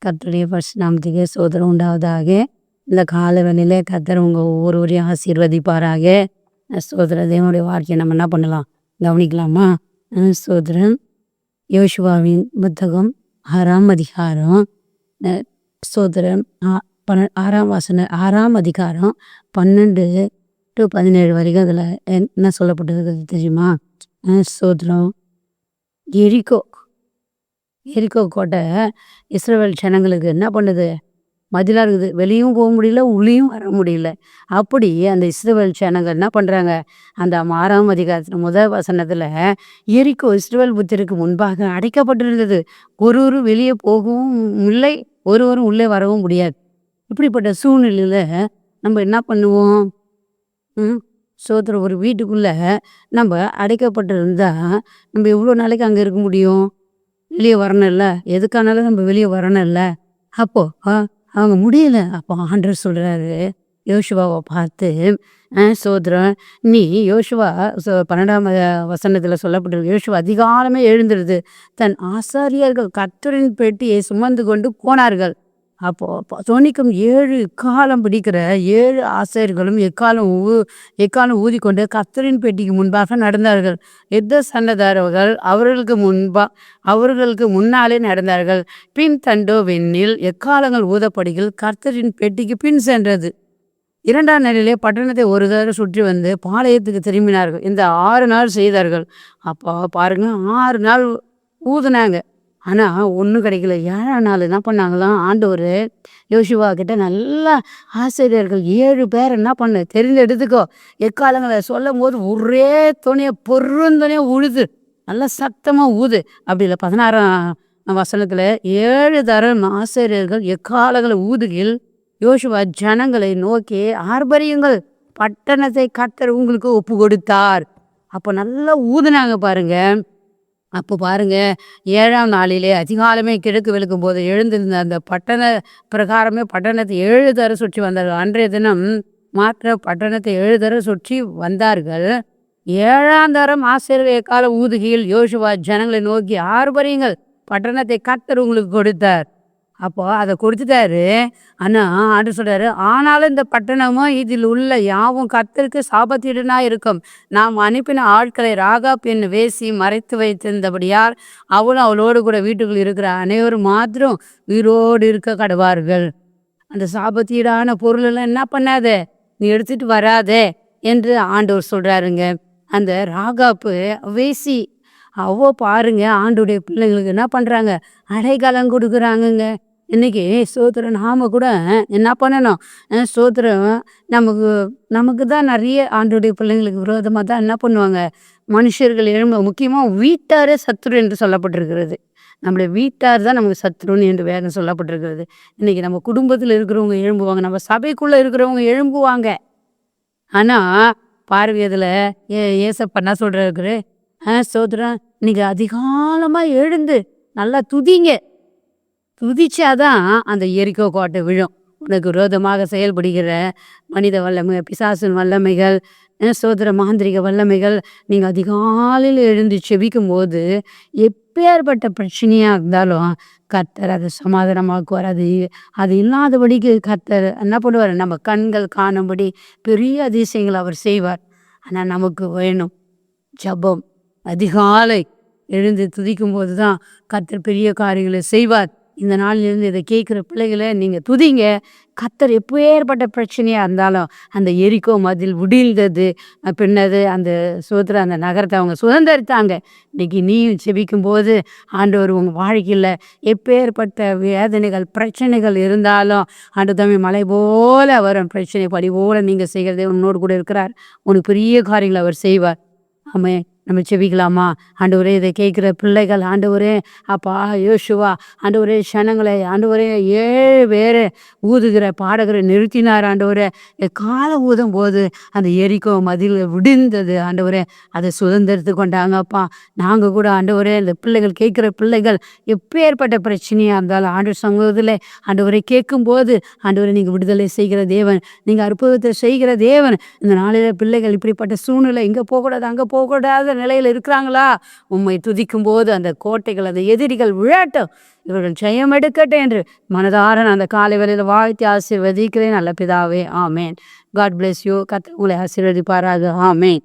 கர்த்தருடைய பரிசுத்த நாமத்துக்கு ஸ்தோத்திரம் உண்டாவதாக. இந்த கால வேளையில கர்த்தர் உங்க ஒவ்வொருவரையும் ஆசீர்வதிப்பாராக. ஸ்தோத்திரம். தேவனுடைய வார்த்தையை நம்ம என்ன பண்ணலாம், கவனிக்கலாமா? ஸ்தோத்திரம். யோசுவாவின் புத்தகம் 6ஆம் அதிகாரம் ஸ்தோத்திரம் 6ஆம் அதிகாரம் 12 to 17 வரைக்கும் அதில் என்ன சொல்லப்பட்டது தெரியுமா? ஸ்தோத்திரம். எரிகோ கோட்டை இஸ்ரவேல் ஜனங்களுக்கு என்ன பண்ணுது, மதிலாக இருக்குது. வெளியும் போக முடியல, உள்ளேயும் வர முடியல. அப்படி அந்த இஸ்ரவேல் ஜனங்கள் என்ன பண்ணுறாங்க, அந்த 6ஆம் அதிகாரத்தில் முதல் வசனத்தில் எரிகோ இஸ்ரவேல் புத்திற்கு முன்பாக அடைக்கப்பட்டிருந்தது. ஒருவரும் வெளியே போகவும் இல்லை, ஒருவரும் உள்ளே வரவும் முடியாது. இப்படிப்பட்ட சூழ்நிலையில் நம்ம என்ன பண்ணுவோம்? ஒரு வீட்டுக்குள்ளே நம்ம அடைக்கப்பட்டிருந்தா நம்ம எவ்வளோ நாளைக்கு அங்கே இருக்க முடியும்? வெளியே வரணும்ல, எதுக்கானாலும் நம்ம வெளியே வரணும்ல. அப்போது அவங்க முடியல. அப்போ ஆண்டவர் சொல்கிறாரு யோசுவாவை பார்த்து, சோதரன் நீ யோசுவா 12ஆம் வசனத்தில் சொல்லப்பட்டிருக்கு, யோசுவா அதிகாலமே எழுந்திருது தன் ஆசாரியர்கள் கர்த்தரின் பெட்டியை சுமந்து கொண்டு போனார்கள். அப்போது தொனிக்கும் 7 காலம் பிடிக்கிற 7 ஆசாரியர்களும் எக்காலம் ஊதிக்கொண்டு கர்த்தரின் பெட்டிக்கு முன்பாக நடந்தார்கள். யுத்த சண்டதாரர்கள் அவர்களுக்கு முன்னாலே நடந்தார்கள். பின் தண்டோ வெண்ணில் எக்காலங்கள் ஊதப்படிகள் கர்த்தரின் பெட்டிக்கு பின் சென்றது. 2ஆம் நாளிலே பட்டணத்தை ஒரு தடவை சுற்றி வந்து பாளையத்துக்கு திரும்பினார்கள். இந்த 6 நாள் செய்தார்கள். அப்போ பாருங்க, 6 நாள் ஊதுனாங்க, ஆனால் ஒன்றும் கிடைக்கல. 7ஆம் நாள் என்ன பண்ணாங்களாம், ஆண்டவர் யோசுவா கிட்ட நல்லா ஆசிரியர்கள் 7 பேர் என்ன பண்ணு தெரிஞ்செடுத்துக்கோ, எக்காலங்களை சொல்லும் போது ஒரே பொருந்தனையாக உழுது, நல்லா சத்தமாக ஊது. அப்படி இல்லை, 16ஆம் வசனத்தில் 7 தரம் ஆசிரியர்கள் எக்காலங்களை ஊதுகில் யோசுவா ஜனங்களை நோக்கி, ஆர்ப்பரியுங்கள், பட்டணத்தை கர்த்தர் உங்களுக்கு ஒப்பு கொடுத்தார். அப்போ நல்லா ஊதுனாங்க பாருங்க. அப்போ பாருங்க, 7ஆம் நாளிலே அதிகாலமே கிழக்கு வெளுக்கும் போது எழுந்திருந்த அந்த பட்டண பிரகாரமே பட்டணத்தை 7 தடவை சுற்றி வந்தார்கள். அன்றைய தினம் மாத்திர பட்டணத்தை 7 தடவை சுற்றி வந்தார்கள். 7ஆம் தரம் ஆசிரியர் எக்கால ஊதுகையில் யோசுவா ஜனங்களை நோக்கி, ஆர்ப்பரியுங்கள், பட்டணத்தை கர்த்தர் உங்களுக்கு கொடுத்தார். அப்போ அதை கொடுத்துட்டாரு. ஆனால் ஆண்டவர் சொல்கிறாரு, ஆனாலும் இந்த பட்டணமும் இதில் உள்ள யாவும் கர்த்தருக்கு சாபத்தீடனா இருக்கும். நாம் அனுப்பின ஆட்களை ராகாப் என்னும் வேசி மறைத்து வைத்திருந்தபடியால் அவளும் அவளோடு கூட வீட்டுக்குள் இருக்கிற அனைவரும் மாத்திரம் உயிரோடு இருக்க கடவார்கள். அந்த சாபத்தீடான பொருளெல்லாம் என்ன பண்ணாதே, நீ எடுத்துட்டு வராதே என்று ஆண்டவர் சொல்கிறாருங்க. அந்த ராகாப்பு வேசி அவ பாருங்க, ஆண்டுடைய பிள்ளைங்களுக்கு என்ன பண்ணுறாங்க, அடைக்காலம் கொடுக்குறாங்கங்க. இன்னைக்கு சோத்திரம் நாம கூட என்ன பண்ணணும், சோத்திரம் நமக்கு தான் நிறைய ஆண்டுடைய பிள்ளைங்களுக்கு விரோதமாக தான் என்ன பண்ணுவாங்க, மனுஷர்கள் எழும்ப, முக்கியமாக வீட்டாரே சத்துரு என்று சொல்லப்பட்டிருக்கிறது. நம்மளுடைய வீட்டார் தான் நமக்கு சத்துருன்னு என்று வேதம் சொல்லப்பட்டிருக்கிறது. இன்னைக்கு நம்ம குடும்பத்தில் இருக்கிறவங்க எழும்புவாங்க, நம்ம சபைக்குள்ளே இருக்கிறவங்க எழும்புவாங்க. ஆனால் பார்வையதில் ஏசப்பா என்ன சொல்கிறாரு, சோதரன் இன்னைக்கு அதிகாலமாக எழுந்து நல்லா துதிங்க, துதிச்சாதான் அந்த எரிகோ கோட்டை விழும். உனக்கு விரோதமாக செயல்படுகிற மனித வல்லமை, பிசாசின் வல்லமைகள், சோதர மாந்திரிக வல்லமைகள், நீங்கள் அதிகாலையில் எழுந்து செபிக்கும் போது எப்பேற்பட்ட பிரச்சனையாக இருந்தாலும் கர்த்தர் அதை சமாதானமாக்குவார். அது இல்லாதபடிக்கு கர்த்தர் என்ன பண்ணுவார், நம்ம கண்கள் காணும்படி பெரிய அதிசயங்கள் அவர் செய்வார். ஆனால் நமக்கு வேணும் ஜபம். அதிகாலை எழுந்து துதிக்கும் போது தான் கர்த்தர் பெரிய காரியங்களை செய்வார். இந்த நாளிலிருந்து இதை கேட்குற பிள்ளைகளை நீங்கள் துதிங்க. கர்த்தர் எப்பேற்பட்ட பிரச்சனையாக இருந்தாலும் அந்த எரிகோ மதில் விடிந்தது, பின்னது அந்த அந்த நகரத்தை அவங்க சுதந்திரித்தாங்க. இன்னைக்கு நீயும் செபிக்கும் போது ஆண்டவர் உங்கள் வாழ்க்கையில் எப்பேற்பட்ட வேதனைகள் பிரச்சனைகள் இருந்தாலும் ஆண்டு தம்பி மலை போல வரும், பிரச்சனை படி போல நீங்கள் செய்கிறதே உன்னோடு கூட இருக்கிறார். உனக்கு பெரிய காரியங்களை அவர் செய்வார். ஆமே, நம்ம செபிக்கலாமா? ஆண்டவரே, இதை கேட்குற பிள்ளைகள், ஆண்டவரே அப்பா யோசுவா, ஆண்டவரே ஜனங்களை, ஆண்டவரே 7 பேரை ஊதுகிற பாடகரை நிறுத்தினார். ஆண்டவரே காலை ஊதும் போது அந்த எரிகோ மதில் விடிந்தது. ஆண்டவரே அதை சுதந்திரத்து கொண்டாங்கப்பா. நாங்கள் கூட ஆண்டவரே இந்த பிள்ளைகள் கேட்குற பிள்ளைகள் எப்பேற்பட்ட பிரச்சனையாக இருந்தாலும் ஆண்டவர் சமூகத்தில் ஆண்டவரை கேட்கும்போது ஆண்டவரை நீங்கள் விடுதலை செய்கிற தேவன், நீங்கள் அற்புதத்தை செய்கிற தேவன். இந்த நாளில் பிள்ளைகள் இப்படிப்பட்ட சூழ்நிலை, இங்கே போகக்கூடாது அங்கே போகக்கூடாது நிலையில் இருக்கிறாங்களா? உம்மை துதிக்கும் போது அந்த கோட்டைகள், அந்த எதிரிகள் விழட்டும், இவர்கள் ஜெயம் எடுக்கட்டும் என்று மனதார நான் அந்த காலை வேளையில் வாழ்த்தி ஆசீர்வதிக்கிறேன் நல்ல பிதாவே. ஆமேன். God bless you. கர்த்தர் உங்களை ஆசீர்வதிப்பாராக. ஆமேன்.